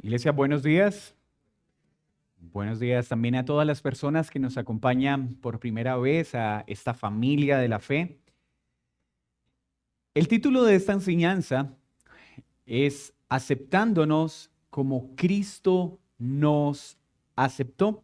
Iglesia, buenos días. Buenos días también a todas las personas que nos acompañan por primera vez a esta familia de la fe. El título de esta enseñanza es Aceptándonos como Cristo nos aceptó.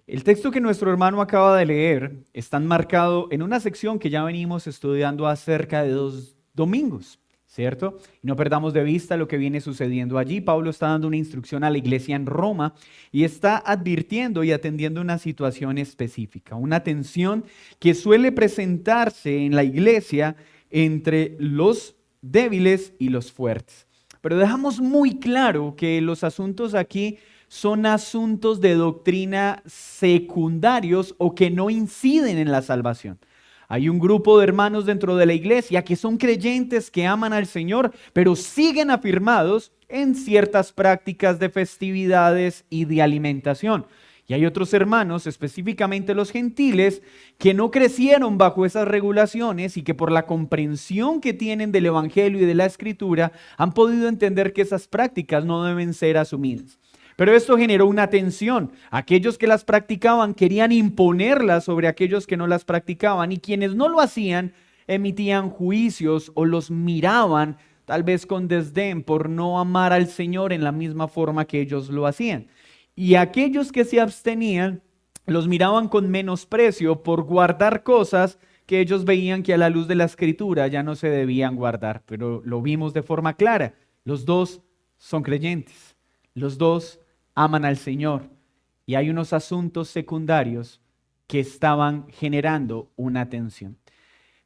El texto que nuestro hermano acaba de leer está enmarcado en una sección que ya venimos estudiando hace cerca de 2 domingos. ¿Cierto? Y no perdamos de vista lo que viene sucediendo allí. Pablo está dando una instrucción a la iglesia en Roma y está advirtiendo y atendiendo una situación específica, una tensión que suele presentarse en la iglesia entre los débiles y los fuertes. Pero dejamos muy claro que los asuntos aquí son asuntos de doctrina secundarios o que no inciden en la salvación. Hay un grupo de hermanos dentro de la iglesia que son creyentes, que aman al Señor, pero siguen afirmados en ciertas prácticas de festividades y de alimentación. Y hay otros hermanos, específicamente los gentiles, que no crecieron bajo esas regulaciones y que por la comprensión que tienen del Evangelio y de la Escritura han podido entender que esas prácticas no deben ser asumidas. Pero esto generó una tensión. Aquellos que las practicaban querían imponerlas sobre aquellos que no las practicaban, y quienes no lo hacían emitían juicios o los miraban tal vez con desdén por no amar al Señor en la misma forma que ellos lo hacían. Y aquellos que se abstenían los miraban con menosprecio por guardar cosas que ellos veían que a la luz de la Escritura ya no se debían guardar. Pero lo vimos de forma clara. Los dos son creyentes. Los dos aman al Señor, y hay unos asuntos secundarios que estaban generando una tensión.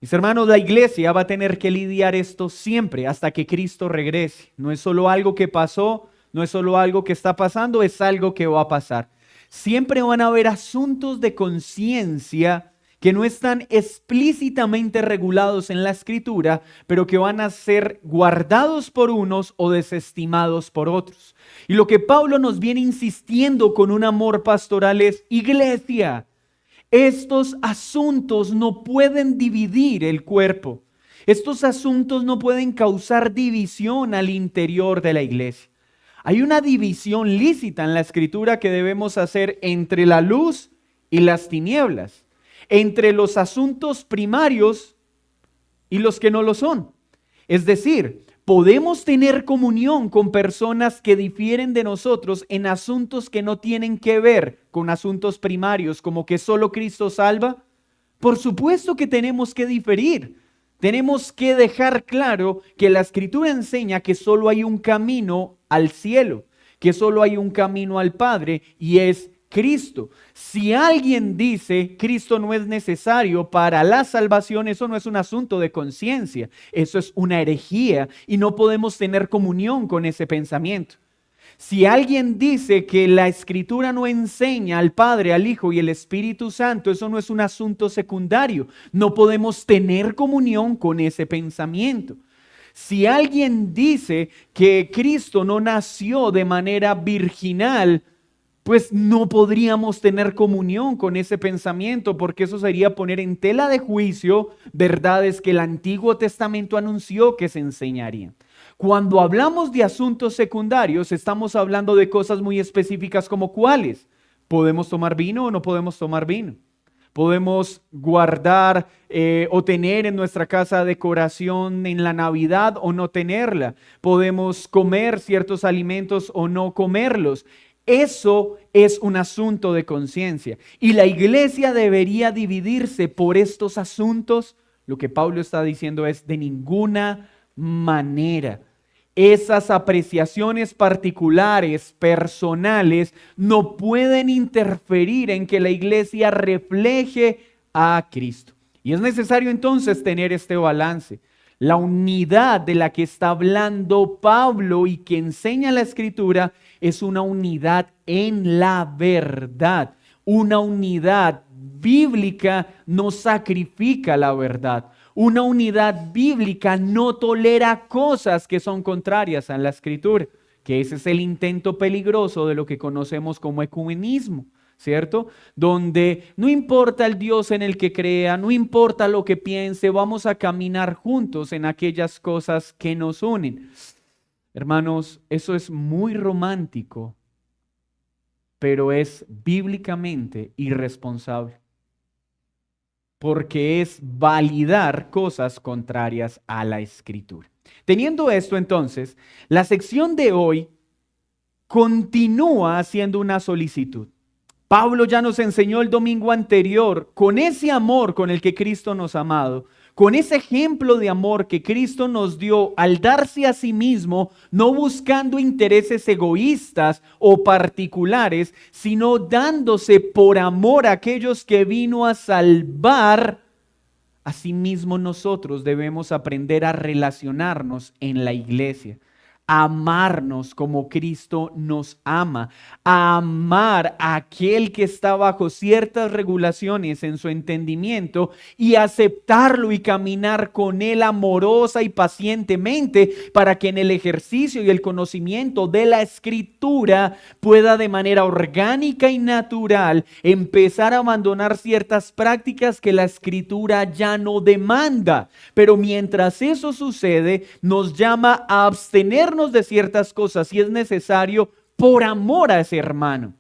Mis hermanos, la iglesia va a tener que lidiar esto siempre hasta que Cristo regrese. No es solo algo que pasó, no es solo algo que está pasando, es algo que va a pasar. Siempre van a haber asuntos de conciencia que no están explícitamente regulados en la Escritura, pero que van a ser guardados por unos o desestimados por otros. Y lo que Pablo nos viene insistiendo con un amor pastoral es: iglesia, estos asuntos no pueden dividir el cuerpo. Estos asuntos no pueden causar división al interior de la iglesia. Hay una división lícita en la Escritura que debemos hacer entre la luz y las tinieblas, entre los asuntos primarios y los que no lo son. Es decir, podemos tener comunión con personas que difieren de nosotros en asuntos que no tienen que ver con asuntos primarios, como que solo Cristo salva. Por supuesto que tenemos que diferir. Tenemos que dejar claro que la Escritura enseña que solo hay un camino al cielo, que solo hay un camino al Padre, y es Cristo. Si alguien dice Cristo no es necesario para la salvación, eso no es un asunto de conciencia, eso es una herejía y no podemos tener comunión con ese pensamiento. Si alguien dice que la Escritura no enseña al Padre, al Hijo y al Espíritu Santo, eso no es un asunto secundario, no podemos tener comunión con ese pensamiento. Si alguien dice que Cristo no nació de manera virginal, pues no podríamos tener comunión con ese pensamiento, porque eso sería poner en tela de juicio verdades que el Antiguo Testamento anunció que se enseñarían. Cuando hablamos de asuntos secundarios, estamos hablando de cosas muy específicas, como ¿cuáles? ¿Podemos tomar vino o no podemos tomar vino? ¿Podemos guardar o tener en nuestra casa decoración en la Navidad o no tenerla? ¿Podemos comer ciertos alimentos o no comerlos? Eso es un asunto de conciencia. Y la iglesia debería dividirse por estos asuntos. Lo que Pablo está diciendo es: de ninguna manera. Esas apreciaciones particulares, personales, no pueden interferir en que la iglesia refleje a Cristo. Y es necesario entonces tener este balance. La unidad de la que está hablando Pablo y que enseña la Escritura es una unidad en la verdad. Una unidad bíblica no sacrifica la verdad. Una unidad bíblica no tolera cosas que son contrarias a la Escritura, que ese es el intento peligroso de lo que conocemos como ecumenismo, ¿cierto? Donde no importa el Dios en el que crea, no importa lo que piense, vamos a caminar juntos en aquellas cosas que nos unen. Hermanos, eso es muy romántico, pero es bíblicamente irresponsable, porque es validar cosas contrarias a la Escritura. Teniendo esto, entonces, la sección de hoy continúa haciendo una solicitud. Pablo ya nos enseñó el domingo anterior, con ese amor con el que Cristo nos ha amado, con ese ejemplo de amor que Cristo nos dio al darse a sí mismo, no buscando intereses egoístas o particulares, sino dándose por amor a aquellos que vino a salvar. Asimismo, nosotros debemos aprender a relacionarnos en la iglesia, a amarnos como Cristo nos ama, a amar a aquel que está bajo ciertas regulaciones en su entendimiento y aceptarlo y caminar con él amorosa y pacientemente para que en el ejercicio y el conocimiento de la Escritura pueda de manera orgánica y natural empezar a abandonar ciertas prácticas que la Escritura ya no demanda. Pero mientras eso sucede, nos llama a abstenernos de ciertas cosas si es necesario por amor a ese hermano.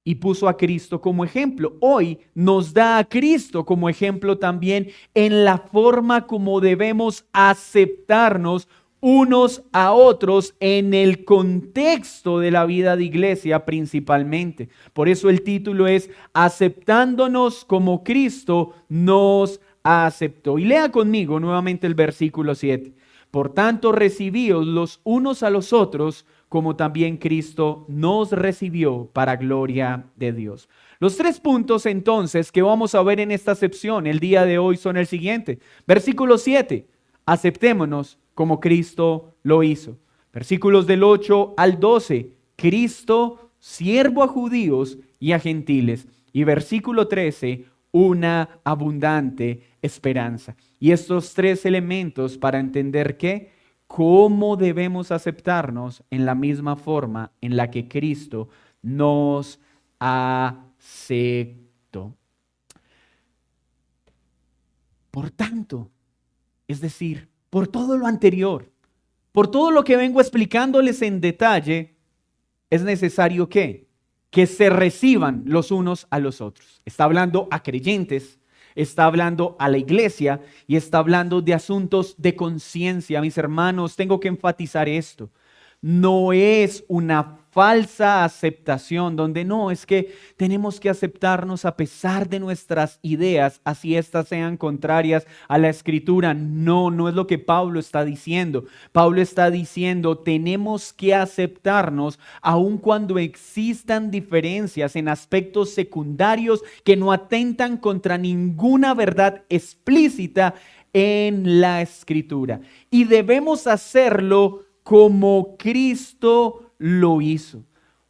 Y puso a Cristo como ejemplo. Hoy nos da a Cristo como ejemplo también en la forma como debemos aceptarnos unos a otros en el contexto de la vida de iglesia principalmente. Por eso el título es Aceptándonos como Cristo nos aceptó. Y lea conmigo nuevamente el versículo 7. Por tanto, recibíos los unos a los otros, como también Cristo nos recibió para gloria de Dios. Los 3 puntos entonces que vamos a ver en esta acepción el día de hoy son el siguiente. Versículo 7, aceptémonos como Cristo lo hizo. Versículos del 8 al 12, Cristo, siervo a judíos y a gentiles. Y versículo 13, una abundante esperanza. Y estos 3 elementos para entender que cómo debemos aceptarnos en la misma forma en la que Cristo nos aceptó. Por tanto, es decir, por todo lo anterior, por todo lo que vengo explicándoles en detalle, es necesario que se reciban los unos a los otros. Está hablando a creyentes, está hablando a la iglesia y está hablando de asuntos de conciencia. Mis hermanos, tengo que enfatizar esto. No es una falsa aceptación donde no, es que tenemos que aceptarnos a pesar de nuestras ideas, así éstas sean contrarias a la Escritura. No, no es lo que Pablo está diciendo. Pablo está diciendo, tenemos que aceptarnos aun cuando existan diferencias en aspectos secundarios que no atentan contra ninguna verdad explícita en la Escritura. Y debemos hacerlo como Cristo lo hizo.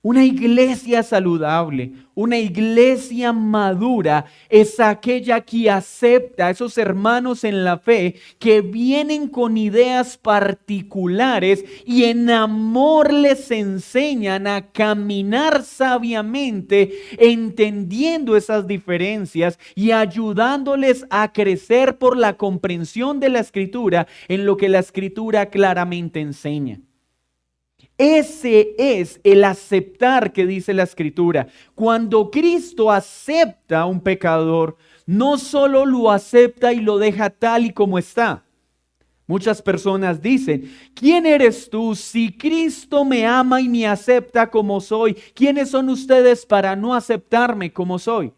Una iglesia saludable, una iglesia madura es aquella que acepta a esos hermanos en la fe que vienen con ideas particulares y en amor les enseñan a caminar sabiamente, entendiendo esas diferencias y ayudándoles a crecer por la comprensión de la Escritura en lo que la Escritura claramente enseña. Ese es el aceptar que dice la Escritura. Cuando Cristo acepta a un pecador, no solo lo acepta y lo deja tal y como está. Muchas personas dicen, ¿quién eres tú? Si Cristo me ama y me acepta como soy, ¿quiénes son ustedes para no aceptarme como soy?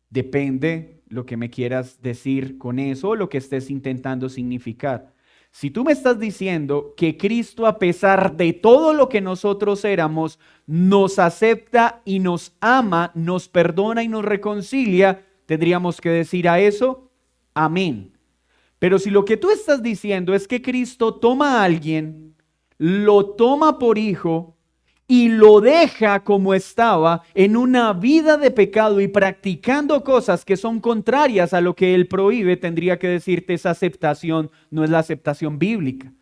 Depende lo que me quieras decir con eso o lo que estés intentando significar. Si tú me estás diciendo que Cristo, a pesar de todo lo que nosotros éramos, nos acepta y nos ama, nos perdona y nos reconcilia, tendríamos que decir a eso, amén. Pero si lo que tú estás diciendo es que Cristo toma a alguien, lo toma por hijo y lo deja como estaba en una vida de pecado y practicando cosas que son contrarias a lo que él prohíbe, tendría que decirte esa aceptación no es la aceptación bíblica.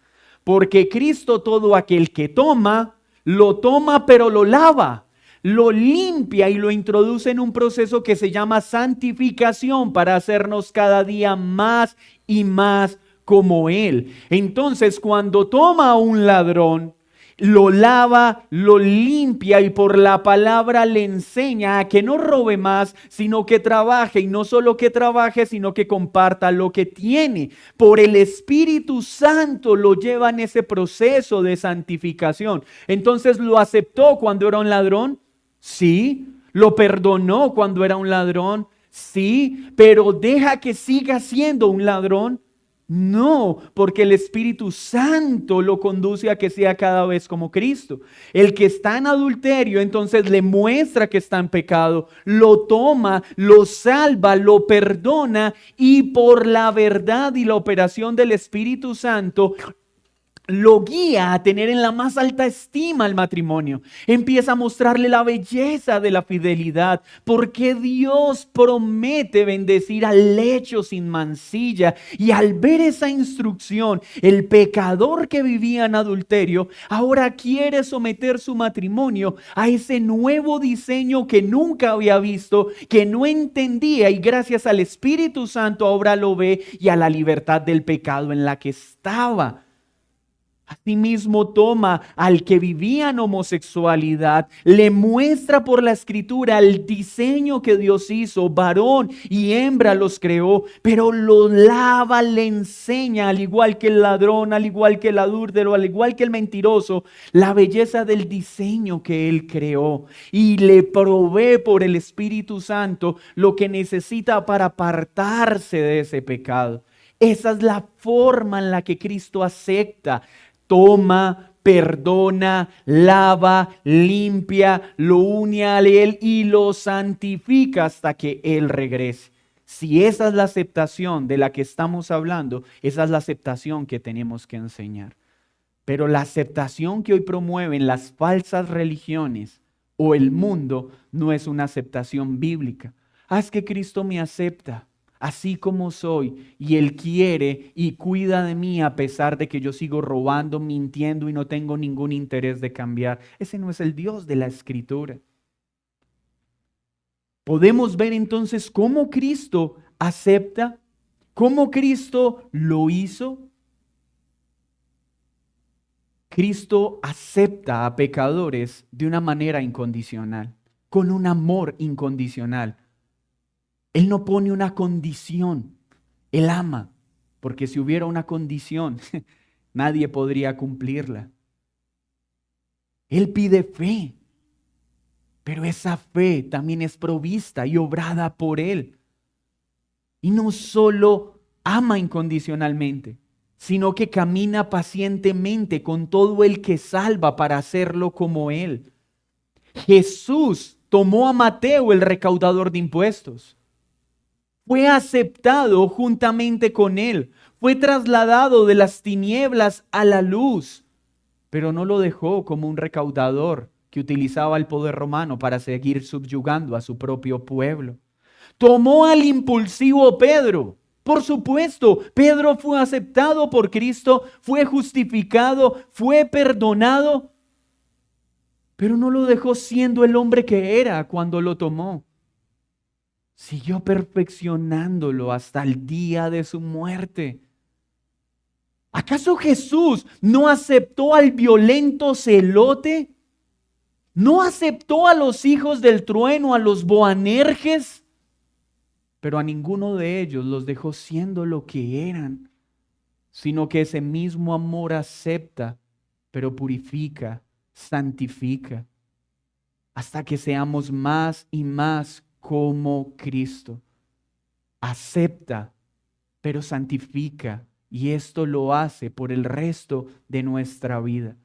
Porque Cristo todo aquel que toma, lo toma pero lo lava, lo limpia y lo introduce en un proceso que se llama santificación para hacernos cada día más y más como Él. Entonces, cuando toma a un ladrón, lo lava, lo limpia y por la palabra le enseña a que no robe más, sino que trabaje, y no solo que trabaje, sino que comparta lo que tiene. Por el Espíritu Santo lo lleva en ese proceso de santificación. Entonces, ¿lo aceptó cuando era un ladrón? Sí. ¿Lo perdonó cuando era un ladrón? Sí. ¿Pero deja que siga siendo un ladrón? No, porque el Espíritu Santo lo conduce a que sea cada vez como Cristo. El que está en adulterio, entonces le muestra que está en pecado, lo toma, lo salva, lo perdona y por la verdad y la operación del Espíritu Santo lo guía a tener en la más alta estima el matrimonio. Empieza a mostrarle la belleza de la fidelidad, porque Dios promete bendecir al lecho sin mancilla. Y al ver esa instrucción, el pecador que vivía en adulterio ahora quiere someter su matrimonio a ese nuevo diseño que nunca había visto, que no entendía, y gracias al Espíritu Santo ahora lo ve, y a la libertad del pecado en la que estaba. Asimismo toma al que vivía en homosexualidad, le muestra por la Escritura el diseño que Dios hizo, varón y hembra los creó, pero lo lava, le enseña, al igual que el ladrón, al igual que el adúltero, al igual que el mentiroso, la belleza del diseño que Él creó, y le provee por el Espíritu Santo lo que necesita para apartarse de ese pecado. Esa es la forma en la que Cristo acepta. Toma, perdona, lava, limpia, lo une a Él y lo santifica hasta que Él regrese. Si esa es la aceptación de la que estamos hablando, esa es la aceptación que tenemos que enseñar. Pero la aceptación que hoy promueven las falsas religiones o el mundo no es una aceptación bíblica. Es que Cristo me acepta así como soy, y Él quiere y cuida de mí a pesar de que yo sigo robando, mintiendo y no tengo ningún interés de cambiar. Ese no es el Dios de la Escritura. Podemos ver entonces cómo Cristo acepta, cómo Cristo lo hizo. Cristo acepta a pecadores de una manera incondicional, con un amor incondicional. Él no pone una condición, Él ama, porque si hubiera una condición, nadie podría cumplirla. Él pide fe, pero esa fe también es provista y obrada por Él. Y no solo ama incondicionalmente, sino que camina pacientemente con todo el que salva para hacerlo como Él. Jesús tomó a Mateo, el recaudador de impuestos. Fue aceptado juntamente con Él. Fue trasladado de las tinieblas a la luz. Pero no lo dejó como un recaudador que utilizaba el poder romano para seguir subyugando a su propio pueblo. Tomó al impulsivo Pedro. Por supuesto, Pedro fue aceptado por Cristo, fue justificado, fue perdonado, pero no lo dejó siendo el hombre que era cuando lo tomó. Siguió perfeccionándolo hasta el día de su muerte. ¿Acaso Jesús no aceptó al violento celote? ¿No aceptó a los hijos del trueno, a los Boanerges? Pero a ninguno de ellos los dejó siendo lo que eran, sino que ese mismo amor acepta, pero purifica, santifica, hasta que seamos más y más como Cristo. Acepta, pero santifica, y esto lo hace por el resto de nuestra vida.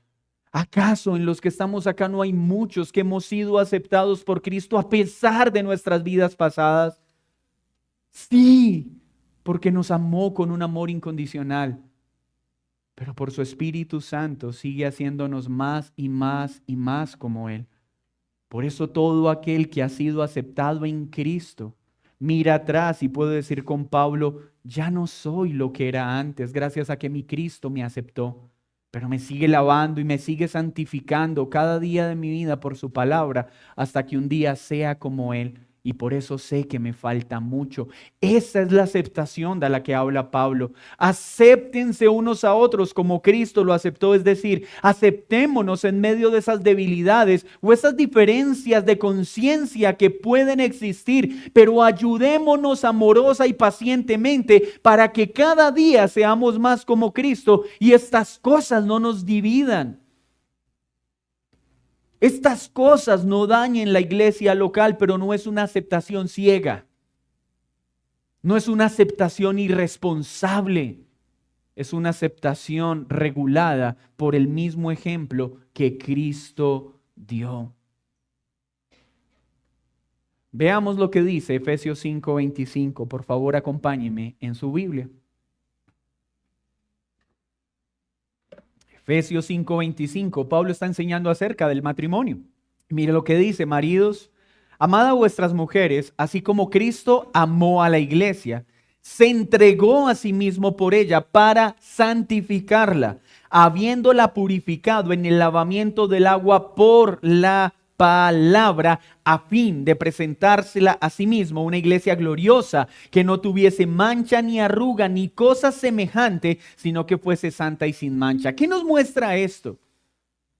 ¿Acaso en los que estamos acá no hay muchos que hemos sido aceptados por Cristo a pesar de nuestras vidas pasadas? Sí, porque nos amó con un amor incondicional, pero por su Espíritu Santo sigue haciéndonos más y más y más como Él. Por eso todo aquel que ha sido aceptado en Cristo mira atrás y puede decir con Pablo, ya no soy lo que era antes, gracias a que mi Cristo me aceptó, pero me sigue lavando y me sigue santificando cada día de mi vida por su palabra, hasta que un día sea como Él. Y por eso sé que me falta mucho. Esa es la aceptación de la que habla Pablo. Acéptense unos a otros como Cristo lo aceptó, es decir, aceptémonos en medio de esas debilidades o esas diferencias de conciencia que pueden existir, pero ayudémonos amorosa y pacientemente para que cada día seamos más como Cristo y estas cosas no nos dividan. Estas cosas no dañen la iglesia local, pero no es una aceptación ciega. No es una aceptación irresponsable. Es una aceptación regulada por el mismo ejemplo que Cristo dio. Veamos lo que dice Efesios 5:25. Por favor, acompáñeme en su Biblia. Efesios 5:25, Pablo está enseñando acerca del matrimonio. Mire lo que dice: maridos, amad a vuestras mujeres, así como Cristo amó a la iglesia, se entregó a sí mismo por ella para santificarla, habiéndola purificado en el lavamiento del agua por la palabra, a fin de presentársela a sí mismo una iglesia gloriosa, que no tuviese mancha ni arruga ni cosa semejante, sino que fuese santa y sin mancha. ¿Qué nos muestra esto?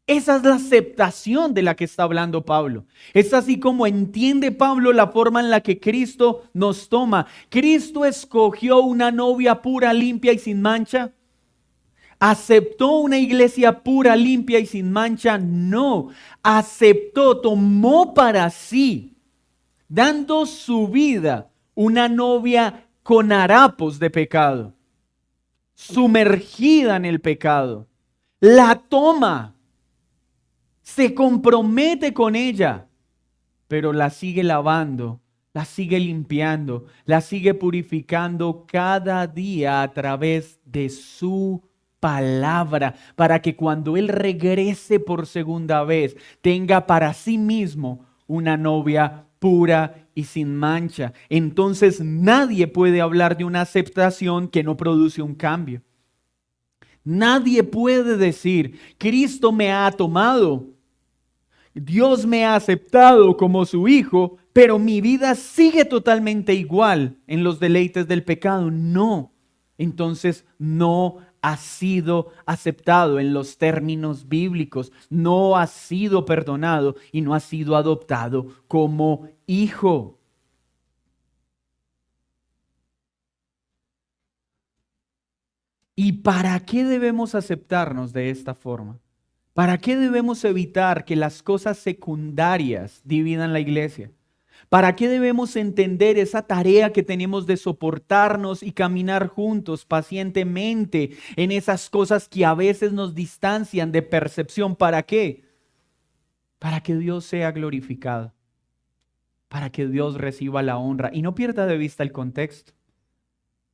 Esa es la aceptación de la que está hablando Pablo. Es así como entiende Pablo la forma en la que Cristo nos toma. ¿Cristo escogió una novia pura, limpia y sin mancha? ¿Aceptó una iglesia pura, limpia y sin mancha? No. Aceptó, tomó para sí, dando su vida, una novia con harapos de pecado, sumergida en el pecado. La toma, se compromete con ella, pero la sigue lavando, la sigue limpiando, la sigue purificando cada día a través de su palabra, para que cuando Él regrese por segunda vez, tenga para sí mismo una novia pura y sin mancha. Entonces nadie puede hablar de una aceptación que no produce un cambio. Nadie puede decir, Cristo me ha tomado, Dios me ha aceptado como su hijo, pero mi vida sigue totalmente igual en los deleites del pecado. No. Entonces no ha sido aceptado en los términos bíblicos, no ha sido perdonado y no ha sido adoptado como hijo. ¿Y para qué debemos aceptarnos de esta forma? ¿Para qué debemos evitar que las cosas secundarias dividan la iglesia? ¿Para qué debemos entender esa tarea que tenemos de soportarnos y caminar juntos pacientemente en esas cosas que a veces nos distancian de percepción? ¿Para qué? Para que Dios sea glorificado, para que Dios reciba la honra. Y no pierda de vista el contexto.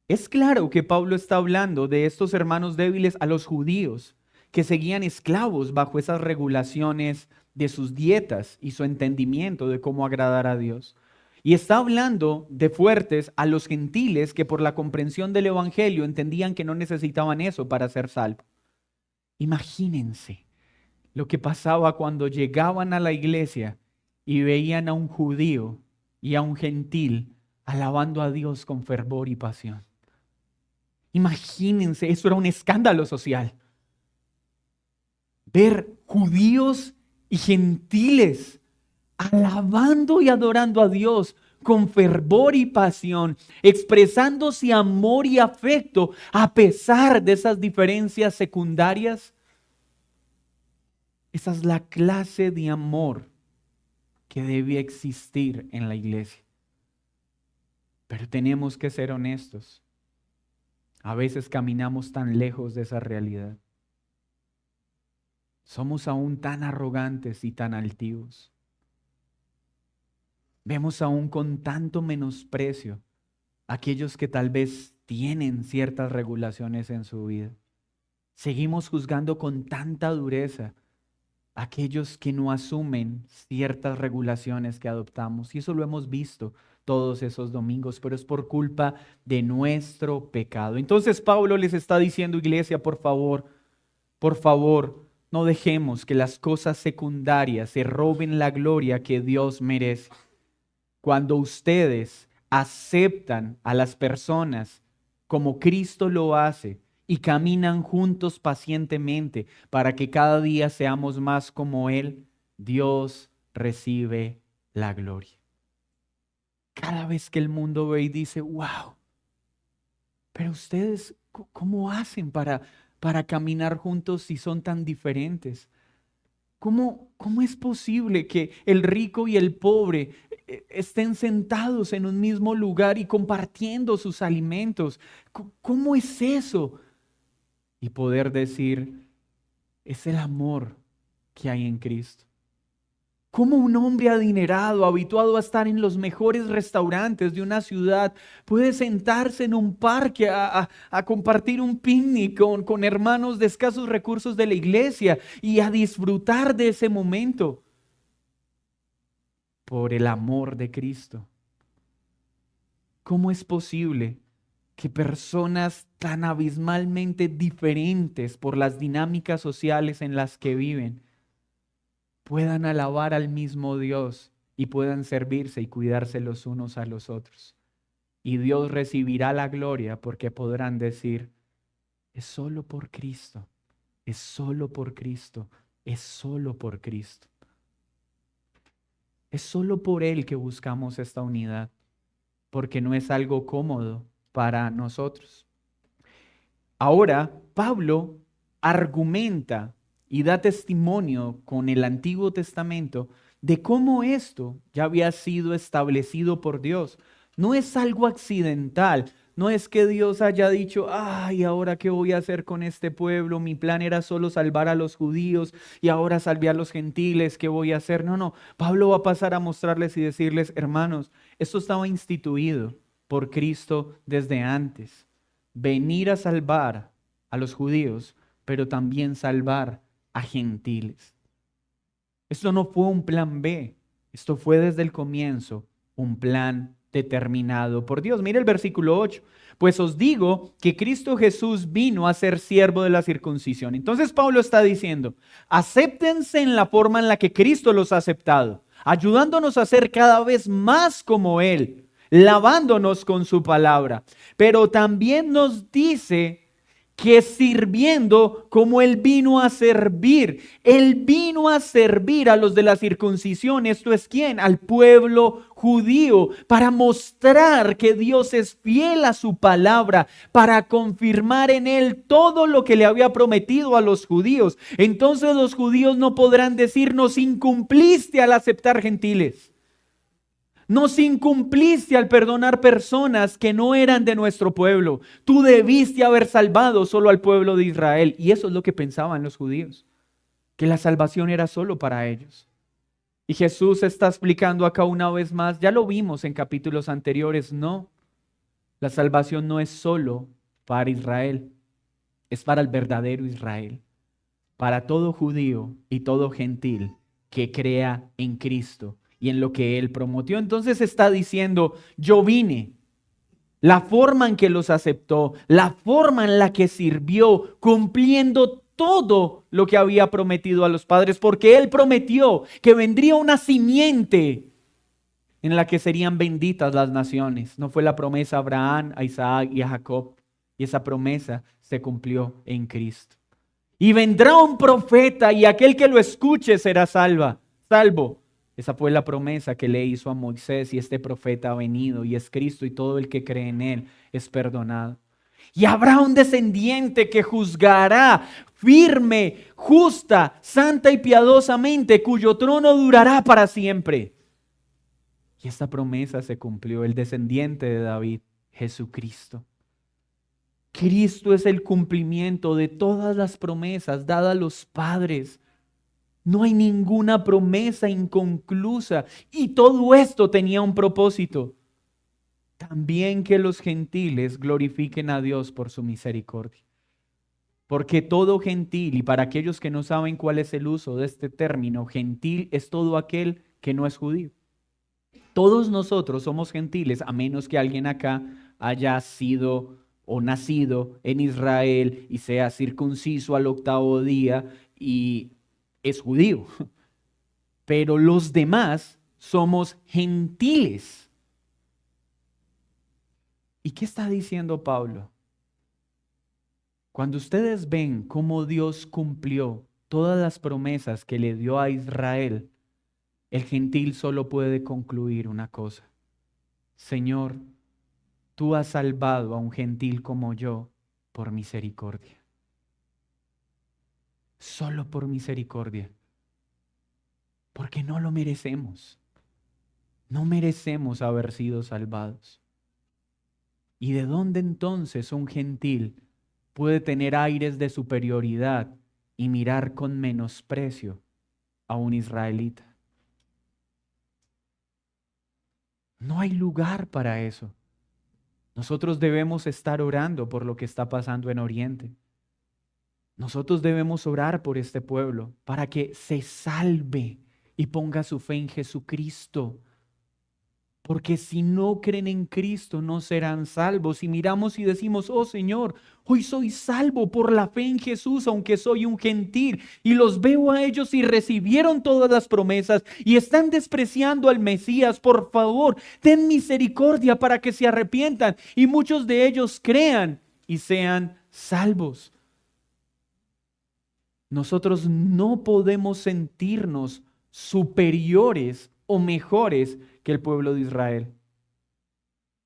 Es claro que Pablo está hablando de estos hermanos débiles a los judíos, que seguían esclavos bajo esas regulaciones de sus dietas y su entendimiento de cómo agradar a Dios. Y está hablando de fuertes a los gentiles que por la comprensión del evangelio entendían que no necesitaban eso para ser salvos. Imagínense lo que pasaba cuando llegaban a la iglesia y veían a un judío y a un gentil alabando a Dios con fervor y pasión. Imagínense, eso era un escándalo social. Ver judíos y gentiles alabando y adorando a Dios con fervor y pasión, expresándose amor y afecto a pesar de esas diferencias secundarias. Esa es la clase de amor que debe existir en la iglesia. Pero tenemos que ser honestos. A veces caminamos tan lejos de esa realidad. Somos aún tan arrogantes y tan altivos. Vemos aún con tanto menosprecio a aquellos que tal vez tienen ciertas regulaciones en su vida. Seguimos juzgando con tanta dureza a aquellos que no asumen ciertas regulaciones que adoptamos. Y eso lo hemos visto todos esos domingos, pero es por culpa de nuestro pecado. Entonces Pablo les está diciendo, iglesia, por favor, no dejemos que las cosas secundarias se roben la gloria que Dios merece. Cuando ustedes aceptan a las personas como Cristo lo hace y caminan juntos pacientemente para que cada día seamos más como Él, Dios recibe la gloria. Cada vez que el mundo ve y dice, wow, pero ustedes, ¿cómo hacen para caminar juntos si son tan diferentes? ¿Cómo es posible que el rico y el pobre estén sentados en un mismo lugar y compartiendo sus alimentos? ¿Cómo es eso? Y poder decir, es el amor que hay en Cristo. ¿Cómo un hombre adinerado, habituado a estar en los mejores restaurantes de una ciudad, puede sentarse en un parque a compartir un picnic con hermanos de escasos recursos de la iglesia y a disfrutar de ese momento? Por el amor de Cristo. ¿Cómo es posible que personas tan abismalmente diferentes por las dinámicas sociales en las que viven puedan alabar al mismo Dios y puedan servirse y cuidarse los unos a los otros? Y Dios recibirá la gloria porque podrán decir, es solo por Cristo, es solo por Cristo, es solo por Cristo. Es solo por Él que buscamos esta unidad, porque no es algo cómodo para nosotros. Ahora, Pablo argumenta y da testimonio con el Antiguo Testamento de cómo esto ya había sido establecido por Dios. No es algo accidental, no es que Dios haya dicho, ay, ¿ahora qué voy a hacer con este pueblo? Mi plan era solo salvar a los judíos y ahora salvé a los gentiles, ¿qué voy a hacer? No, Pablo va a pasar a mostrarles y decirles, hermanos, esto estaba instituido por Cristo desde antes. Venir a salvar a los judíos, pero también salvar a gentiles. Esto no fue un plan B, esto fue desde el comienzo un plan determinado por Dios. Mira el versículo 8. Pues os digo que Cristo Jesús vino a ser siervo de la circuncisión. Entonces Pablo está diciendo, acéptense en la forma en la que Cristo los ha aceptado, ayudándonos a ser cada vez más como Él, lavándonos con su palabra. Pero también nos dice que sirviendo como Él vino a servir. Él vino a servir a los de la circuncisión. ¿Esto es quién? Al pueblo judío, para mostrar que Dios es fiel a su palabra, para confirmar en Él todo lo que le había prometido a los judíos. Entonces los judíos no podrán decir, nos incumpliste al aceptar gentiles. Nos incumpliste al perdonar personas que no eran de nuestro pueblo. Tú debiste haber salvado solo al pueblo de Israel. Y eso es lo que pensaban los judíos, que la salvación era solo para ellos. Y Jesús está explicando acá una vez más, ya lo vimos en capítulos anteriores, no. La salvación no es solo para Israel, es para el verdadero Israel, para todo judío y todo gentil que crea en Cristo y en lo que Él prometió. Entonces está diciendo, yo vine. La forma en que los aceptó, la forma en la que sirvió, cumpliendo todo lo que había prometido a los padres, porque Él prometió que vendría una simiente en la que serían benditas las naciones. No fue la promesa a Abraham, a Isaac y a Jacob, y esa promesa se cumplió en Cristo. Y vendrá un profeta y aquel que lo escuche será salvo. Esa fue la promesa que le hizo a Moisés y este profeta ha venido y es Cristo y todo el que cree en Él es perdonado. Y habrá un descendiente que juzgará firme, justa, santa y piadosamente, cuyo trono durará para siempre. Y esta promesa se cumplió, el descendiente de David, Jesucristo. Cristo es el cumplimiento de todas las promesas dadas a los padres. No hay ninguna promesa inconclusa y todo esto tenía un propósito. también que los gentiles glorifiquen a Dios por su misericordia. Porque todo gentil, y para aquellos que no saben cuál es el uso de este término, gentil es todo aquel que no es judío. Todos nosotros somos gentiles, a menos que alguien acá haya sido o nacido en Israel y sea circunciso al 8º día y es judío. Pero los demás somos gentiles. ¿Y qué está diciendo Pablo? Cuando ustedes ven cómo Dios cumplió todas las promesas que le dio a Israel, el gentil solo puede concluir una cosa: Señor, tú has salvado a un gentil como yo por misericordia. Solo por misericordia. Porque no lo merecemos. No merecemos haber sido salvados. ¿Y de dónde entonces un gentil puede tener aires de superioridad y mirar con menosprecio a un israelita? No hay lugar para eso. Nosotros debemos estar orando por lo que está pasando en Oriente. Nosotros debemos orar por este pueblo para que se salve y ponga su fe en Jesucristo. Porque si no creen en Cristo, no serán salvos. Si miramos y decimos: oh Señor, hoy soy salvo por la fe en Jesús, aunque soy un gentil, y los veo a ellos y recibieron todas las promesas y están despreciando al Mesías, por favor, ten misericordia para que se arrepientan y muchos de ellos crean y sean salvos. Nosotros no podemos sentirnos superiores o mejores que el pueblo de Israel.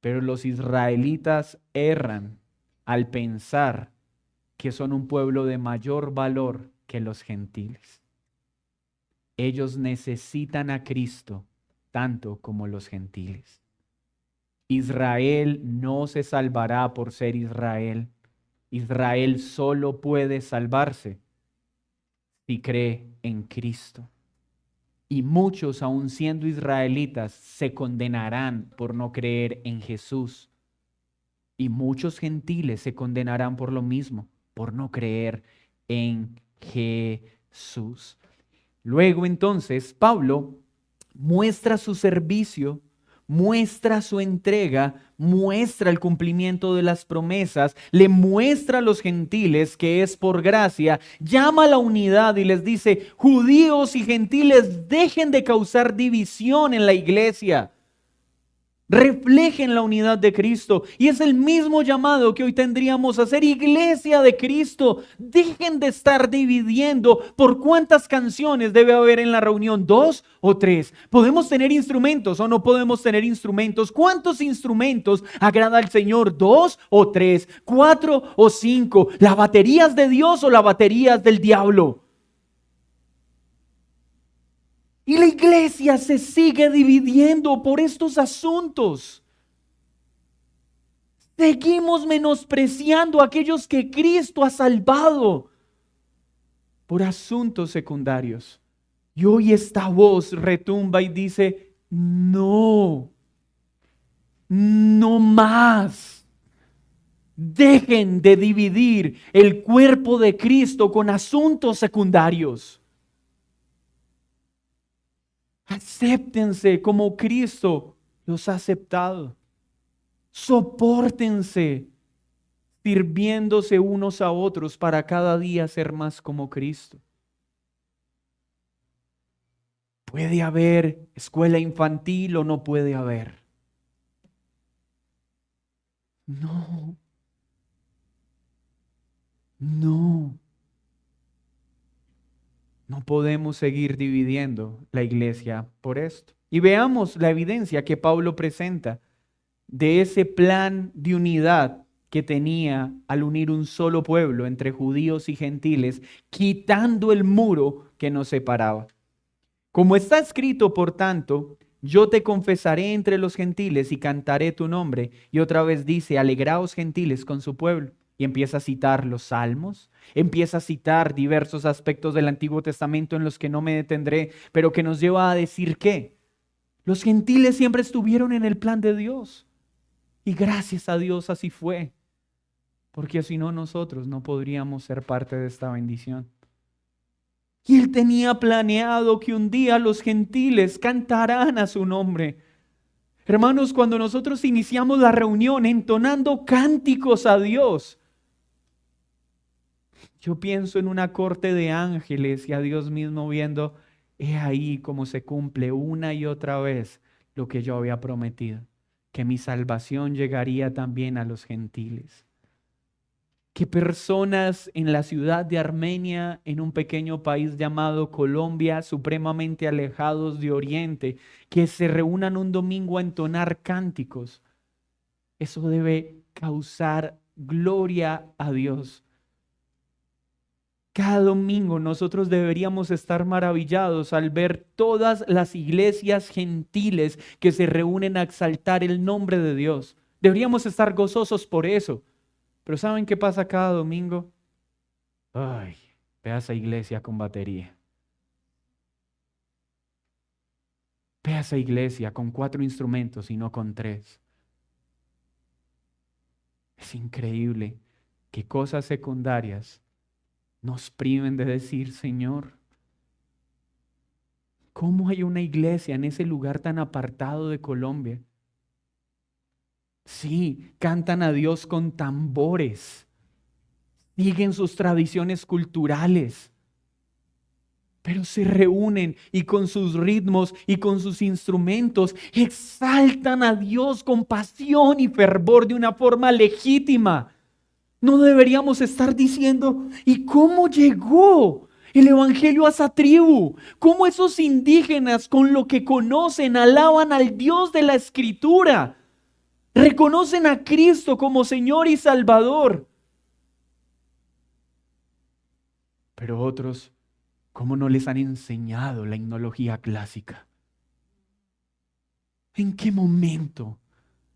Pero los israelitas erran al pensar que son un pueblo de mayor valor que los gentiles. Ellos necesitan a Cristo tanto como los gentiles. Israel no se salvará por ser Israel. Israel solo puede salvarse si cree en Cristo. Y muchos, aun siendo israelitas, se condenarán por no creer en Jesús. Y muchos gentiles se condenarán por lo mismo, por no creer en Jesús. Luego entonces Pablo muestra su servicio, muestra su entrega, muestra el cumplimiento de las promesas, le muestra a los gentiles que es por gracia, llama a la unidad y les dice: judíos y gentiles, dejen de causar división en la iglesia. Reflejen la unidad de Cristo. Y es el mismo llamado que hoy tendríamos a ser iglesia de Cristo. Dejen de estar dividiendo por cuántas canciones debe haber en la reunión, 2 o 3. ¿Podemos tener instrumentos o no podemos tener instrumentos? ¿Cuántos instrumentos agrada al Señor? 2 o 3, 4 o 5. ¿La batería es de Dios o la batería es del diablo? Y la iglesia se sigue dividiendo por estos asuntos. Seguimos menospreciando a aquellos que Cristo ha salvado por asuntos secundarios. Y hoy esta voz retumba y dice: no, no más. Dejen de dividir el cuerpo de Cristo con asuntos secundarios. Acéptense como Cristo los ha aceptado. Sopórtense, sirviéndose unos a otros para cada día ser más como Cristo. ¿Puede haber escuela infantil o no puede haber? No. No. No podemos seguir dividiendo la iglesia por esto. Y veamos la evidencia que Pablo presenta de ese plan de unidad que tenía al unir un solo pueblo entre judíos y gentiles, quitando el muro que nos separaba. Como está escrito, por tanto, yo te confesaré entre los gentiles y cantaré tu nombre. Y otra vez dice: alegraos gentiles con su pueblo. Y empieza a citar los salmos, empieza a citar diversos aspectos del Antiguo Testamento en los que no me detendré, pero que nos lleva a decir que los gentiles siempre estuvieron en el plan de Dios. Y gracias a Dios así fue, porque si no nosotros no podríamos ser parte de esta bendición. Y él tenía planeado que un día los gentiles cantarán a su nombre. Hermanos, cuando nosotros iniciamos la reunión entonando cánticos a Dios, yo pienso en una corte de ángeles y a Dios mismo viendo, he ahí cómo se cumple una y otra vez lo que yo había prometido, que mi salvación llegaría también a los gentiles. Que personas en la ciudad de Armenia, en un pequeño país llamado Colombia, supremamente alejados de Oriente, que se reúnan un domingo a entonar cánticos, eso debe causar gloria a Dios. Cada domingo nosotros deberíamos estar maravillados al ver todas las iglesias gentiles que se reúnen a exaltar el nombre de Dios. Deberíamos estar gozosos por eso. Pero ¿saben qué pasa cada domingo? Ay, ve a esa iglesia con batería. Ve a esa iglesia con 4 instrumentos y no con 3. Es increíble que cosas secundarias nos priven de decir, Señor, ¿cómo hay una iglesia en ese lugar tan apartado de Colombia? Sí, cantan a Dios con tambores, siguen sus tradiciones culturales, pero se reúnen y con sus ritmos y con sus instrumentos exaltan a Dios con pasión y fervor de una forma legítima. No deberíamos estar diciendo, ¿y cómo llegó el evangelio a esa tribu? ¿Cómo esos indígenas con lo que conocen alaban al Dios de la Escritura? Reconocen a Cristo como Señor y Salvador. Pero otros, ¿cómo no les han enseñado la himnología clásica? ¿En qué momento?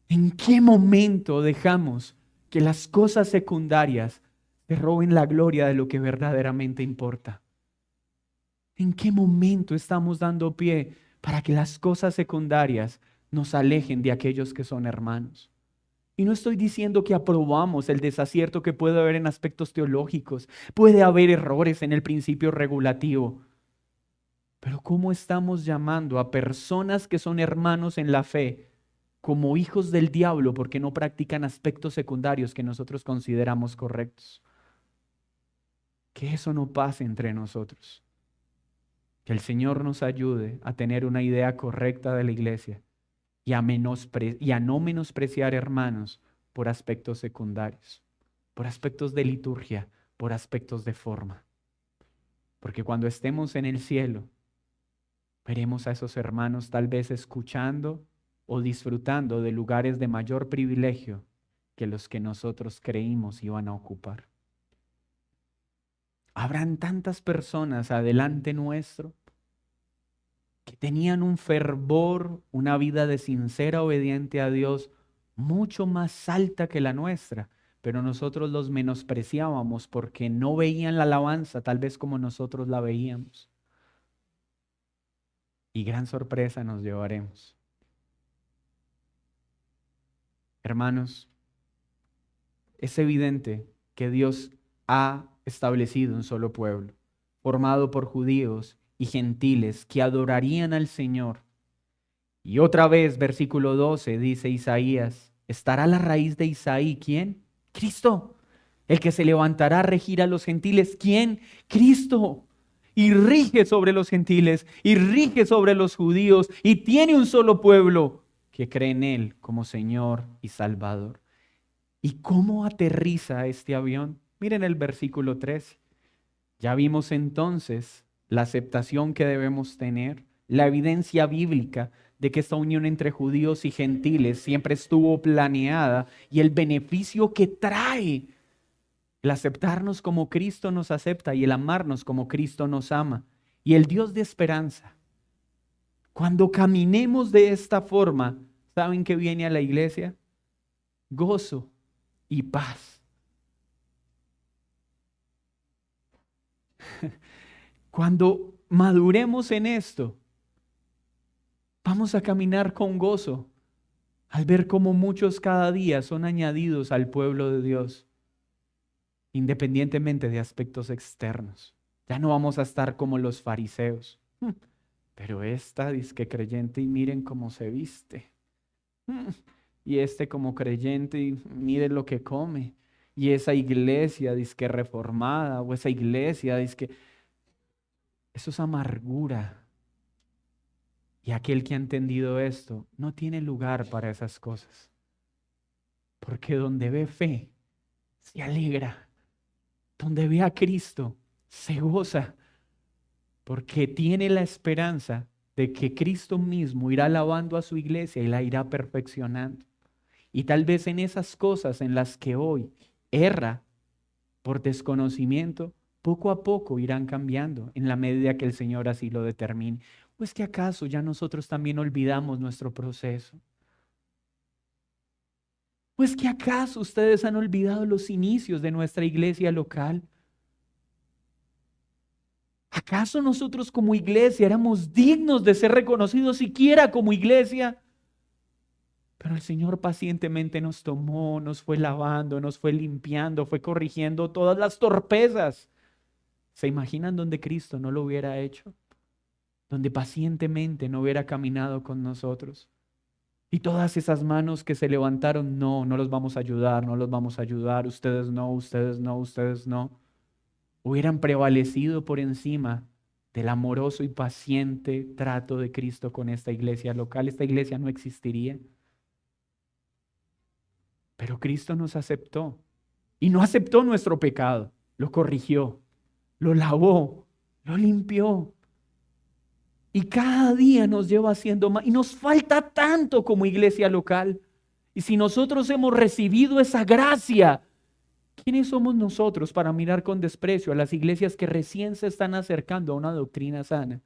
¿En qué momento dejamos que las cosas secundarias te roben la gloria de lo que verdaderamente importa? ¿En qué momento estamos dando pie para que las cosas secundarias nos alejen de aquellos que son hermanos? Y no estoy diciendo que aprobamos el desacierto que puede haber en aspectos teológicos. Puede haber errores en el principio regulativo. Pero ¿cómo estamos llamando a personas que son hermanos en la fe como hijos del diablo porque no practican aspectos secundarios que nosotros consideramos correctos? Que eso no pase entre nosotros. Que el Señor nos ayude a tener una idea correcta de la iglesia y a no menospreciar hermanos por aspectos secundarios, por aspectos de liturgia, por aspectos de forma. Porque cuando estemos en el cielo, veremos a esos hermanos tal vez escuchando o disfrutando de lugares de mayor privilegio que los que nosotros creímos iban a ocupar. Habrán tantas personas adelante nuestro que tenían un fervor, una vida de sincera obediente a Dios mucho más alta que la nuestra, pero nosotros los menospreciábamos porque no veían la alabanza tal vez como nosotros la veíamos. Y gran sorpresa nos llevaremos. Hermanos, es evidente que Dios ha establecido un solo pueblo, formado por judíos y gentiles que adorarían al Señor. Y otra vez, versículo 12, dice Isaías, estará la raíz de Isaí, ¿quién? Cristo, el que se levantará a regir a los gentiles, ¿quién? Cristo. Y rige sobre los gentiles, y rige sobre los judíos, y tiene un solo pueblo que cree en Él como Señor y Salvador. ¿Y cómo aterriza este avión? Miren el versículo 13. Ya vimos entonces la aceptación que debemos tener, la evidencia bíblica de que esta unión entre judíos y gentiles siempre estuvo planeada y el beneficio que trae el aceptarnos como Cristo nos acepta y el amarnos como Cristo nos ama. Y el Dios de esperanza. Cuando caminemos de esta forma, ¿saben qué viene a la iglesia? Gozo y paz. Cuando maduremos en esto, vamos a caminar con gozo. al ver cómo muchos cada día son añadidos al pueblo de Dios, independientemente de aspectos externos. Ya no vamos a estar como los fariseos. Pero esta dizque creyente y miren cómo se viste. Y este como creyente y miren lo que come. Y esa iglesia dizque reformada o esa iglesia dizque... Eso es amargura. Y aquel que ha entendido esto no tiene lugar para esas cosas. Porque donde ve fe, se alegra. Donde ve a Cristo, se goza. Porque tiene la esperanza de que Cristo mismo irá lavando a su iglesia y la irá perfeccionando. Y tal vez en esas cosas en las que hoy erra por desconocimiento, poco a poco irán cambiando en la medida que el Señor así lo determine. ¿O es que acaso ya nosotros también olvidamos nuestro proceso? ¿O es que acaso ustedes han olvidado los inicios de nuestra iglesia local? ¿Acaso nosotros como iglesia éramos dignos de ser reconocidos siquiera como iglesia? Pero el Señor pacientemente nos tomó, nos fue lavando, nos fue limpiando, fue corrigiendo todas las torpezas. ¿Se imaginan donde Cristo no lo hubiera hecho? Donde pacientemente no hubiera caminado con nosotros. Y todas esas manos que se levantaron, no, no los vamos a ayudar, no los vamos a ayudar, ustedes no, ustedes no, ustedes no. Hubieran prevalecido por encima del amoroso y paciente trato de Cristo con esta iglesia local. Esta iglesia no existiría. Pero Cristo nos aceptó y no aceptó nuestro pecado, lo corrigió, lo lavó, lo limpió. Y cada día nos lleva haciendo más. Y nos falta tanto como iglesia local. Y si nosotros hemos recibido esa gracia, ¿quiénes somos nosotros para mirar con desprecio a las iglesias que recién se están acercando a una doctrina sana?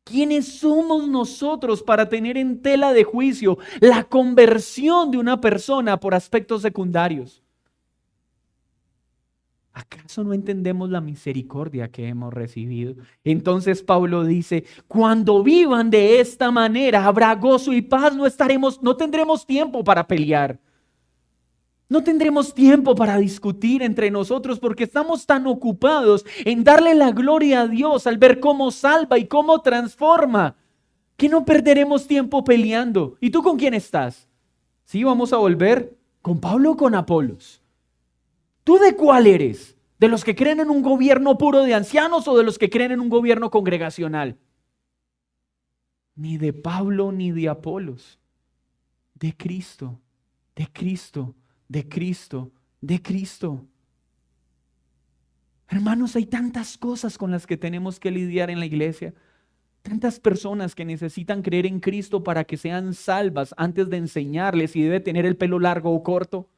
¿Quiénes somos nosotros para tener en tela de juicio la conversión de una persona por aspectos secundarios? ¿Acaso no entendemos la misericordia que hemos recibido? Entonces Pablo dice, cuando vivan de esta manera habrá gozo y paz, no tendremos tiempo para pelear. No tendremos tiempo para discutir entre nosotros porque estamos tan ocupados en darle la gloria a Dios al ver cómo salva y cómo transforma, que no perderemos tiempo peleando. ¿Y tú con quién estás? ¿Sí vamos a volver? ¿Con Pablo o con Apolos? ¿Tú de cuál eres? ¿De los que creen en un gobierno puro de ancianos o de los que creen en un gobierno congregacional? Ni de Pablo ni de Apolos. De Cristo, de Cristo, de Cristo, de Cristo. Hermanos, hay tantas cosas con las que tenemos que lidiar en la iglesia. Tantas personas que necesitan creer en Cristo para que sean salvas antes de enseñarles si debe tener el pelo largo o corto.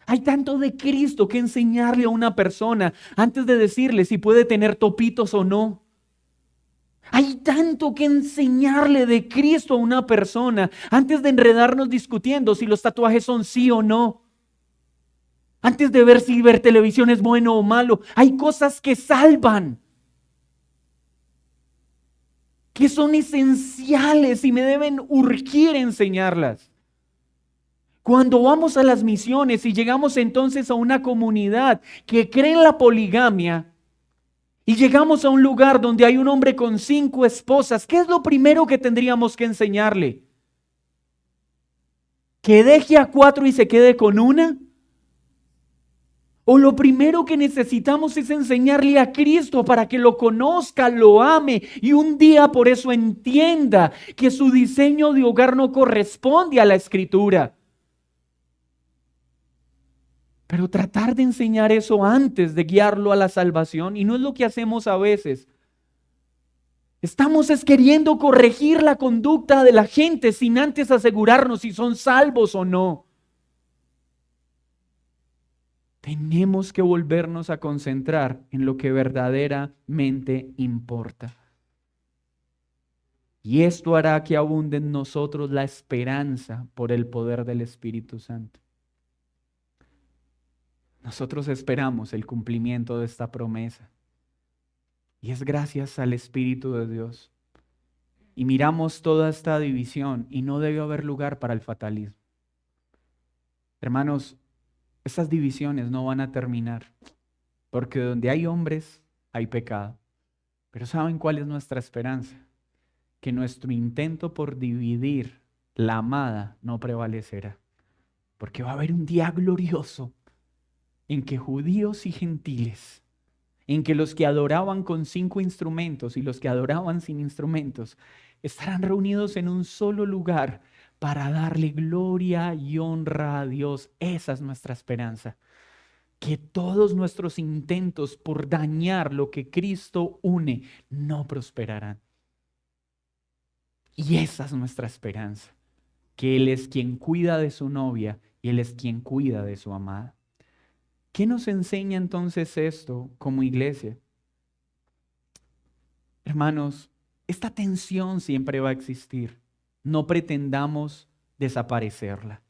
Hay tanto de Cristo que enseñarle a una persona antes de decirle si puede tener topitos o no. Hay tanto que enseñarle de Cristo a una persona antes de enredarnos discutiendo si los tatuajes son sí o no. Antes de ver si ver televisión es bueno o malo. Hay cosas que salvan, que son esenciales y me deben urgir enseñarlas. Cuando vamos a las misiones y llegamos entonces a una comunidad que cree en la poligamia y llegamos a un lugar donde hay un hombre con 5 esposas, ¿qué es lo primero que tendríamos que enseñarle? ¿Que deje a 4 y se quede con una? ¿O lo primero que necesitamos es enseñarle a Cristo para que lo conozca, lo ame y un día por eso entienda que su diseño de hogar no corresponde a la Escritura? Pero tratar de enseñar eso antes de guiarlo a la salvación, y no es lo que hacemos a veces. Estamos queriendo corregir la conducta de la gente sin antes asegurarnos si son salvos o no. Tenemos que volvernos a concentrar en lo que verdaderamente importa. Y esto hará que abunde en nosotros la esperanza por el poder del Espíritu Santo. Nosotros esperamos el cumplimiento de esta promesa. Y es gracias al Espíritu de Dios. y miramos toda esta división y no debe haber lugar para el fatalismo. Hermanos, estas divisiones no van a terminar, porque donde hay hombres hay pecado. Pero ¿saben cuál es nuestra esperanza? Que nuestro intento por dividir la amada no prevalecerá, porque va a haber un día glorioso en que judíos y gentiles, en que los que adoraban con 5 instrumentos y los que adoraban sin instrumentos estarán reunidos en un solo lugar para darle gloria y honra a Dios. Esa es nuestra esperanza. Que todos nuestros intentos por dañar lo que Cristo une no prosperarán. Y esa es nuestra esperanza. Que Él es quien cuida de su novia y Él es quien cuida de su amada. ¿Qué nos enseña entonces esto como iglesia? Hermanos, esta tensión siempre va a existir. No pretendamos desaparecerla.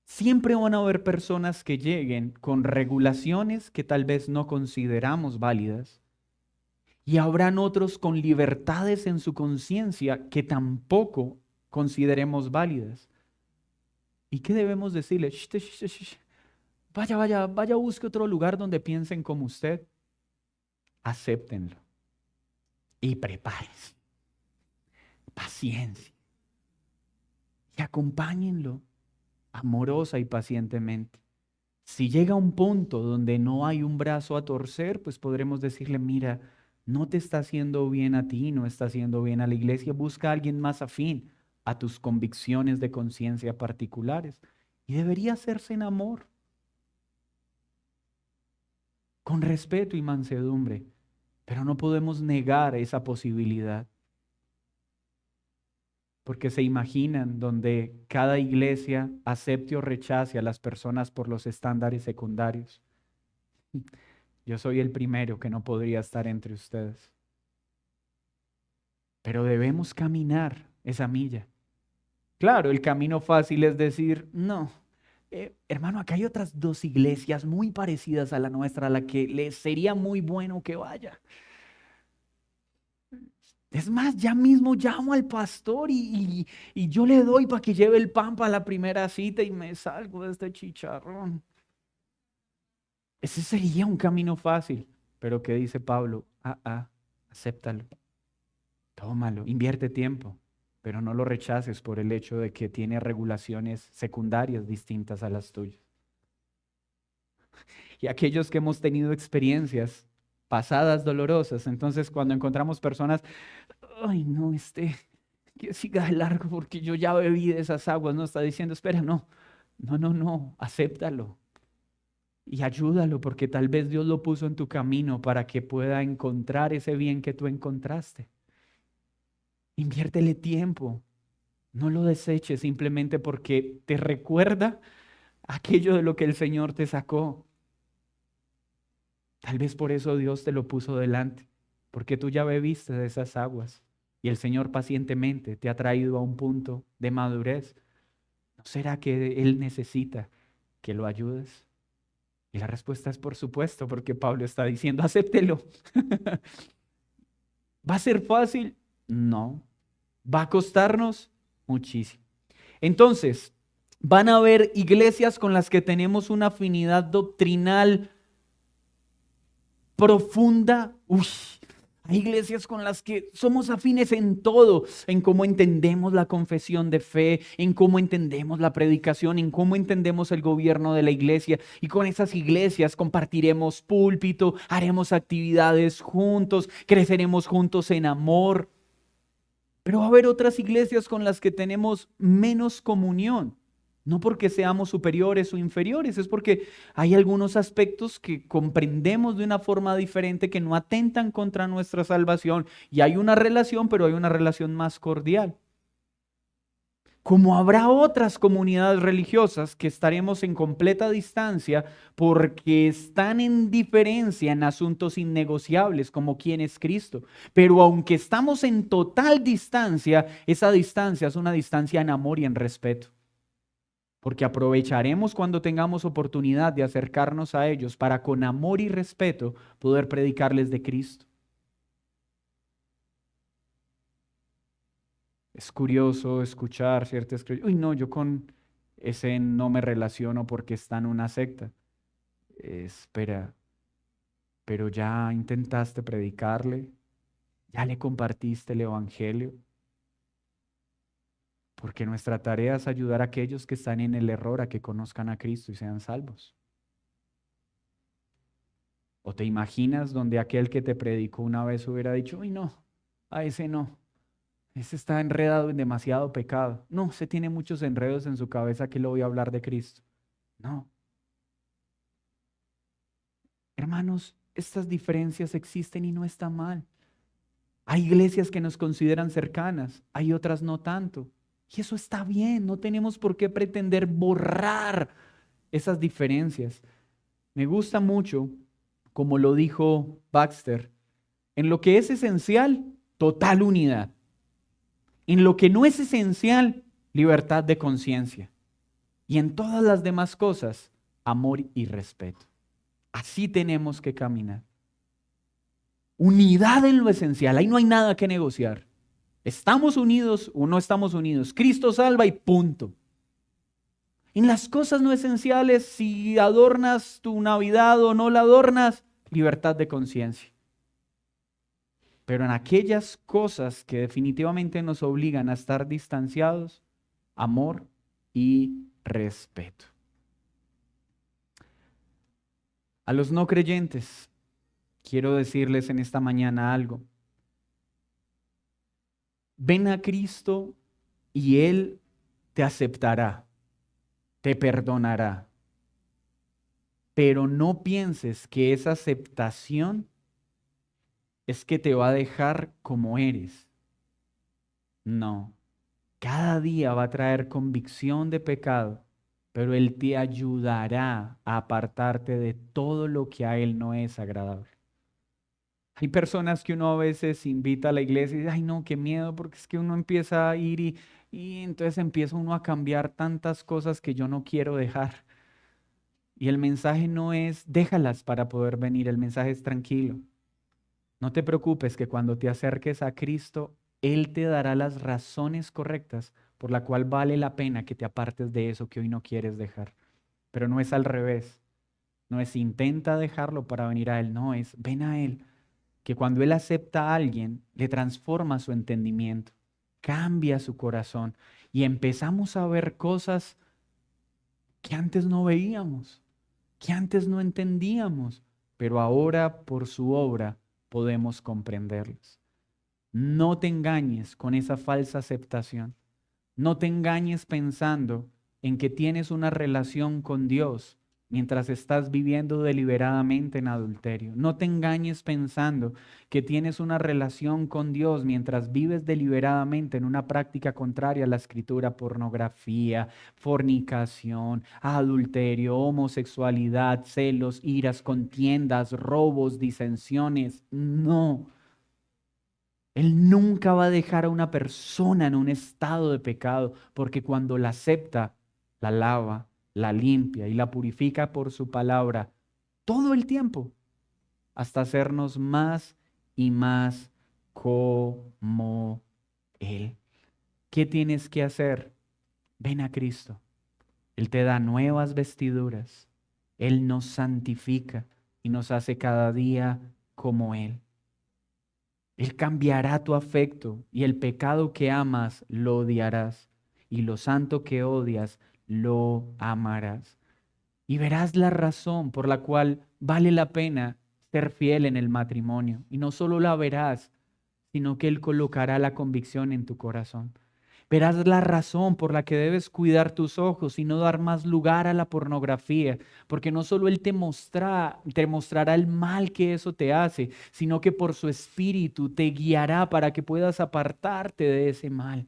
Siempre van a haber personas que lleguen con regulaciones que tal vez no consideramos válidas, y habrán otros con libertades en su conciencia que tampoco consideremos válidas. ¿Y qué debemos decirle? Vaya, busque otro lugar donde piensen como usted. Acéptenlo y prepárense. Paciencia. Y acompáñenlo amorosa y pacientemente. Si llega un punto donde no hay un brazo a torcer, pues podremos decirle, mira, no te está haciendo bien a ti, no está haciendo bien a la iglesia, busca a alguien más afín a tus convicciones de conciencia particulares. Y debería hacerse en amor, con respeto y mansedumbre, pero no podemos negar esa posibilidad. Porque se imaginan donde cada iglesia acepte o rechace a las personas por los estándares secundarios. Yo soy el primero que no podría estar entre ustedes. Pero debemos caminar esa milla. Claro, el camino fácil es decir, no, hermano, acá hay otras 2 iglesias muy parecidas a la nuestra, a la que les sería muy bueno que vaya. Es más, ya mismo llamo al pastor y yo le doy para que lleve el pan para la primera cita y me salgo de este chicharrón. Ese sería un camino fácil. Pero ¿qué dice Pablo? Acéptalo. Tómalo, invierte tiempo, pero no lo rechaces por el hecho de que tiene regulaciones secundarias distintas a las tuyas. Y aquellos que hemos tenido experiencias pasadas dolorosas, entonces cuando encontramos personas, ay no, que siga de largo porque yo ya bebí de esas aguas, no está diciendo, espera, no, acéptalo y ayúdalo porque tal vez Dios lo puso en tu camino para que pueda encontrar ese bien que tú encontraste. Inviértele tiempo, no lo deseches simplemente porque te recuerda aquello de lo que el Señor te sacó. Tal vez por eso Dios te lo puso delante, porque tú ya bebiste de esas aguas y el Señor pacientemente te ha traído a un punto de madurez. ¿No será que Él necesita que lo ayudes? Y la respuesta es por supuesto, porque Pablo está diciendo, acéptelo. ¿Va a ser fácil? No. ¿Va a costarnos? Muchísimo. Entonces, van a haber iglesias con las que tenemos una afinidad doctrinal profunda. Hay iglesias con las que somos afines en todo, en cómo entendemos la confesión de fe, en cómo entendemos la predicación, en cómo entendemos el gobierno de la iglesia. Y con esas iglesias compartiremos púlpito, haremos actividades juntos, creceremos juntos en amor. Pero va a haber otras iglesias con las que tenemos menos comunión. No porque seamos superiores o inferiores, es porque hay algunos aspectos que comprendemos de una forma diferente que no atentan contra nuestra salvación. Y hay una relación, pero hay una relación más cordial. Como habrá otras comunidades religiosas que estaremos en completa distancia porque están en diferencia en asuntos innegociables como quién es Cristo. Pero aunque estamos en total distancia, esa distancia es una distancia en amor y en respeto. Porque aprovecharemos cuando tengamos oportunidad de acercarnos a ellos para con amor y respeto poder predicarles de Cristo. Es curioso escuchar ciertas creencias. Uy, no, yo con ese no me relaciono porque está en una secta. Espera, pero ya intentaste predicarle, ya le compartiste el evangelio, porque nuestra tarea es ayudar a aquellos que están en el error a que conozcan a Cristo y sean salvos. ¿O te imaginas donde aquel que te predicó una vez hubiera dicho, uy, no, a ese no, ese está enredado en demasiado pecado? No, se tiene muchos enredos en su cabeza que le voy a hablar de Cristo. No. Hermanos, estas diferencias existen y no está mal. Hay iglesias que nos consideran cercanas, hay otras no tanto. Y eso está bien, no tenemos por qué pretender borrar esas diferencias. Me gusta mucho, como lo dijo Baxter, en lo que es esencial, total unidad. En lo que no es esencial, libertad de conciencia. Y en todas las demás cosas, amor y respeto. Así tenemos que caminar. Unidad en lo esencial, ahí no hay nada que negociar. ¿Estamos unidos o no estamos unidos? Cristo salva y punto. En las cosas no esenciales, si adornas tu Navidad o no la adornas, libertad de conciencia. Pero en aquellas cosas que definitivamente nos obligan a estar distanciados, amor y respeto. A los no creyentes, quiero decirles en esta mañana algo. Ven a Cristo y Él te aceptará, te perdonará. Pero no pienses que esa aceptación es que te va a dejar como eres. No, cada día va a traer convicción de pecado, pero Él te ayudará a apartarte de todo lo que a Él no es agradable. Hay personas que uno a veces invita a la iglesia y dice, ay no, qué miedo, porque es que uno empieza a ir y entonces empieza uno a cambiar tantas cosas que yo no quiero dejar. Y el mensaje no es déjalas para poder venir, el mensaje es tranquilo. No te preocupes que cuando te acerques a Cristo, Él te dará las razones correctas por la cual vale la pena que te apartes de eso que hoy no quieres dejar. Pero no es al revés, no es intenta dejarlo para venir a Él, no es ven a Él, que cuando Él acepta a alguien, le transforma su entendimiento, cambia su corazón y empezamos a ver cosas que antes no veíamos, que antes no entendíamos, pero ahora por su obra podemos comprenderlos. No te engañes con esa falsa aceptación. No te engañes pensando en que tienes una relación con Dios mientras estás viviendo deliberadamente en adulterio. No te engañes pensando que tienes una relación con Dios mientras vives deliberadamente en una práctica contraria a la Escritura: pornografía, fornicación, adulterio, homosexualidad, celos, iras, contiendas, robos, disensiones. No. Él nunca va a dejar a una persona en un estado de pecado, porque cuando la acepta, la lava, la limpia y la purifica por su palabra todo el tiempo, hasta hacernos más y más como Él. ¿Qué tienes que hacer? Ven a Cristo. Él te da nuevas vestiduras. Él nos santifica y nos hace cada día como Él. Él cambiará tu afecto y el pecado que amas lo odiarás y lo santo que odias lo amarás. Y verás la razón por la cual vale la pena ser fiel en el matrimonio. Y no solo la verás, sino que Él colocará la convicción en tu corazón. Verás la razón por la que debes cuidar tus ojos y no dar más lugar a la pornografía, porque no solo Él te mostrará el mal que eso te hace, sino que por su espíritu te guiará para que puedas apartarte de ese mal.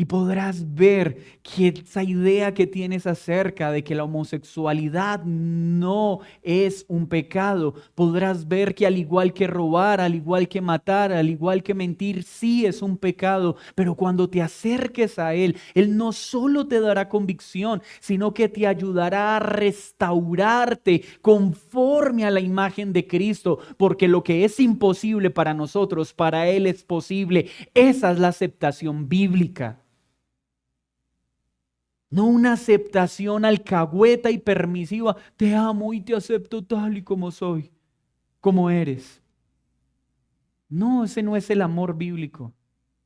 Y podrás ver que esa idea que tienes acerca de que la homosexualidad no es un pecado, podrás ver que al igual que robar, al igual que matar, al igual que mentir, sí es un pecado. Pero cuando te acerques a Él, Él no solo te dará convicción, sino que te ayudará a restaurarte conforme a la imagen de Cristo. Porque lo que es imposible para nosotros, para Él es posible. Esa es la aceptación bíblica. No una aceptación alcahueta y permisiva. Te amo y te acepto tal y como soy, como eres. No, ese no es el amor bíblico.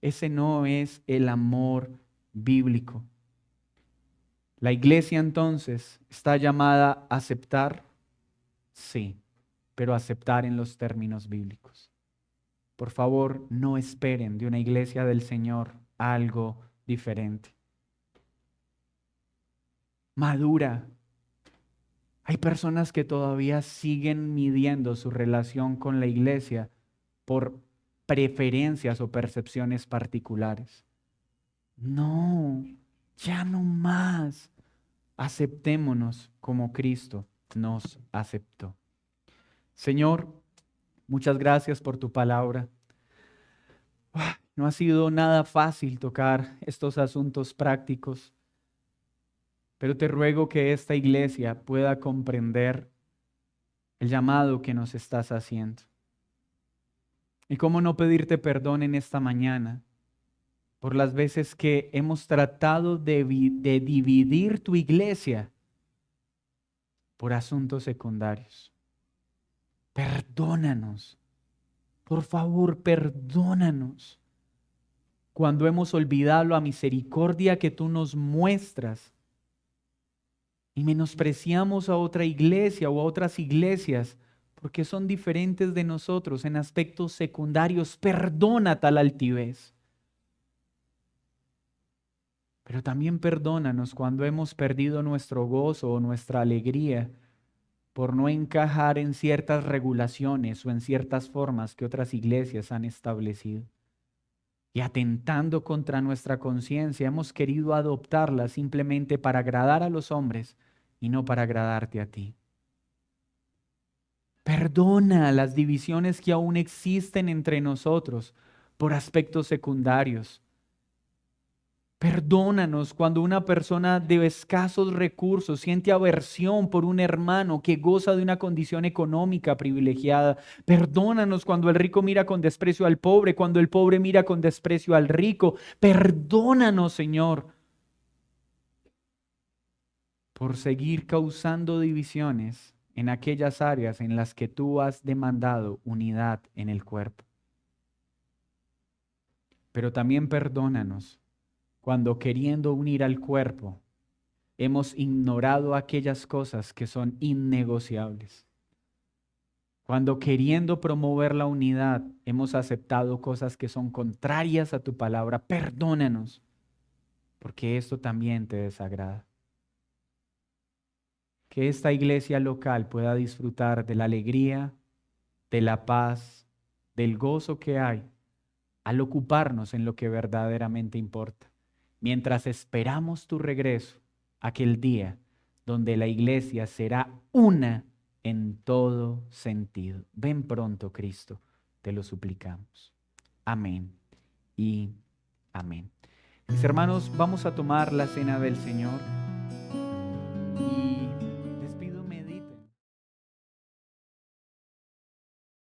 Ese no es el amor bíblico. La iglesia entonces está llamada a aceptar, sí, pero aceptar en los términos bíblicos. Por favor, no esperen de una iglesia del Señor algo diferente. Madura. Hay personas que todavía siguen midiendo su relación con la iglesia por preferencias o percepciones particulares. No, ya no más. Aceptémonos como Cristo nos aceptó. Señor, muchas gracias por tu palabra. No ha sido nada fácil tocar estos asuntos prácticos, pero te ruego que esta iglesia pueda comprender el llamado que nos estás haciendo. Y cómo no pedirte perdón en esta mañana por las veces que hemos tratado de dividir tu iglesia por asuntos secundarios. Perdónanos, por favor, perdónanos cuando hemos olvidado la misericordia que tú nos muestras y menospreciamos a otra iglesia o a otras iglesias porque son diferentes de nosotros en aspectos secundarios. Perdona tal altivez. Pero también perdónanos cuando hemos perdido nuestro gozo o nuestra alegría por no encajar en ciertas regulaciones o en ciertas formas que otras iglesias han establecido. Y atentando contra nuestra conciencia, hemos querido adoptarlas simplemente para agradar a los hombres y no para agradarte a ti. Perdona las divisiones que aún existen entre nosotros por aspectos secundarios. Perdónanos cuando una persona de escasos recursos siente aversión por un hermano que goza de una condición económica privilegiada. Perdónanos cuando el rico mira con desprecio al pobre, cuando el pobre mira con desprecio al rico. Perdónanos, Señor, por seguir causando divisiones en aquellas áreas en las que tú has demandado unidad en el cuerpo. Pero también perdónanos cuando queriendo unir al cuerpo, hemos ignorado aquellas cosas que son innegociables. Cuando queriendo promover la unidad, hemos aceptado cosas que son contrarias a tu palabra. Perdónanos, porque esto también te desagrada. Que esta iglesia local pueda disfrutar de la alegría, de la paz, del gozo que hay al ocuparnos en lo que verdaderamente importa. Mientras esperamos tu regreso, aquel día donde la iglesia será una en todo sentido. Ven pronto, Cristo, te lo suplicamos. Amén y amén. Mis hermanos, vamos a tomar la cena del Señor.